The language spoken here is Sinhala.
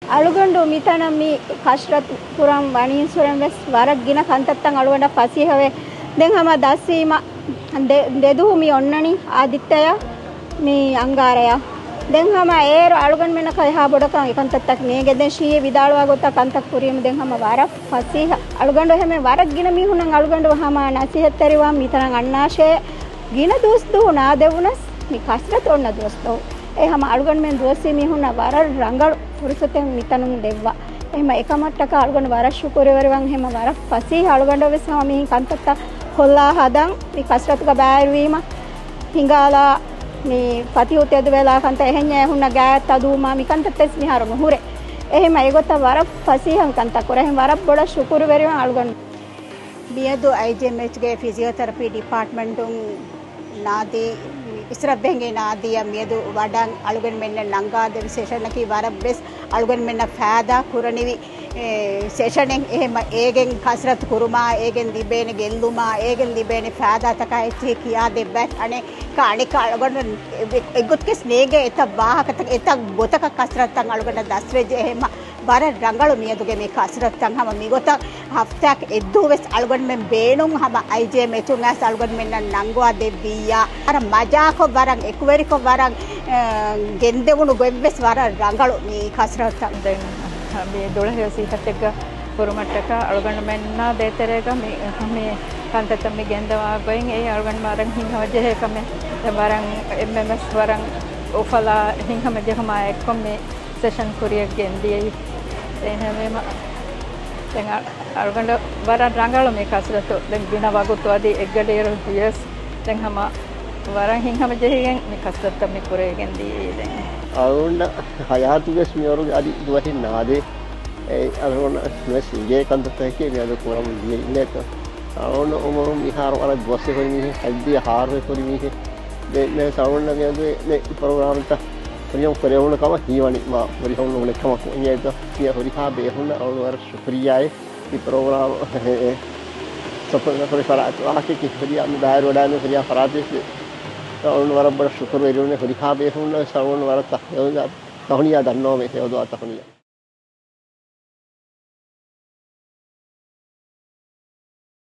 අලුගොඬු මිතන මි කෂරත් පුරම් වණින් සුරම් වෙස් වරක් ගින කන්තත්තන් අලුගොඬ පසිහවේ දැන් හම දස්සීම දෙදු මි ඔන්නනි ආදිත්තය මි අංගාරය දැන් හම ඒර අලුගොන් මෙන්න කය හා බොඩකන් එකන්තත්තක් මේගෙ දැන් ශී විදාලවා ගොත කන්තක් පුරියම දැන් හම වරක් පසිහ අලුගොඬ හැම වරක් ගින මි හුනන් අලුගොඬ හම නසිහතරිවා මිතන අන්නාෂේ ගින දුස් දු නා දෙවුනස් මි කෂරත් ඔන්න දොස්තෝ එහෙම අලුගොන් මෙන් දොස්සී මි හුන වර රංගල් පුරුසතෙන් මිතනුන් දෙව්වා එහෙම එකමට්ටක අලුගොන් වර ශුකුරවරවන් එහෙම වර පසී අලුගොන් වෙස් හම මි කන්තත්ත කොල්ලා හදන් මි කෂරත්ක බෑර වීම හිඟාලා මි පතිඋතේද වෙලා කන්ත එහෙන් හුන ගෑත් අදුමා මි කන්තත්ස් මිහාර නුහුරේ එහෙම ඒගොත වර පසීහන් කන්ත කර එහෙම වර බොඩ ශුකුරවරවන් අලුගොන් බියදු IGMH ගේ ෆිසියෝതെරපි ඩිපාර්ට්මන්ට් උන් नादी ඉස්රබ්බෙන්ගේ නාදිය මියදු වඩන් අලුගෙන් මෙන්න නංගාද විශේෂණකී වර බෙස් අලුගෙන් මෙන්න ෆෑදා කුරණිවි සෙෂණෙන් එහෙම ඒගෙන් කසරත් කුරුමා ඒගෙන් දිබේන ගෙල්ලුමා ඒගෙන් දිබේන ෆෑදා තකයි චී කියා දෙබ්බත් අනේ කාණික අලුගෙන් එගොත්කේ ස්නේගේ එත වාහකත එත බොතක කසරත්තන් අලුගෙන් දස්රෙජ එහෙම බර රංගලු මියදුගේ මේ කසරත්තන් හැම මිගොත හෆ්තක් එද්දු වෙස් අලුගෙන් මෙන් බේනුම් හැම IGMH උන් ඇස් අලුගෙන් මෙන්න නංගවා දෙවියා අර මජාක වරන් එක්වරික වරන් ගෙන්දෙවුණු ගොම්බෙස් වර රංගලු මේ කසරත්තන් දැන් මේ 12 සීහතක පුරුමට්ටක අලුගන්න මෙන්න දෙතරේක මේ කන්තතම් මේ ගෙන්දවා ගොයින් ඒ අලුගන්න වරන් හිංහවජේ කම වරන් MMS වරන් ඔෆලා හිංහමජේ කම එක්කම මේ සෙෂන් කුරියක් ගෙන්දියේ එහෙමම දැන් අලුගන්න වරන් රංගලු මේ කසරත දැන් දින වගුතු අදී එක්ගඩේර යස් දැන් හැම වරන් හිංහමජේගෙන් මේ කසරත මේ කුරේ ගෙන්දියේ දැන් අරුණ හයාතුගෙස් මියරු අදි දුවහින් නාදේ ඒ අරුණ මෙස්ගේ කන්දතේ නියද කොරම් දිනෙක අරුණ උමරු මිහාර වල ගොස්සේ කොරිමි හල්දී හාරේ කොරිමි මේ සරුණ නියද මේ ප්‍රෝග්‍රෑම් එක ප්‍රියම් කරේවුන කම හීවනි මා පරිහොන්න උනේ කම නියද කිය හොරිහා බේහුන අරුණ වර ශුක්‍රියායි මේ ප්‍රෝග්‍රෑම් සපන පරිසරات واقعي की हरिया में दायर वडाने हरिया फरादेश अरुण वर बड़ शुक्र वेरुने हरिखा बेहुन सरुण वर तहनिया दन्नो में से ओदो तहनिया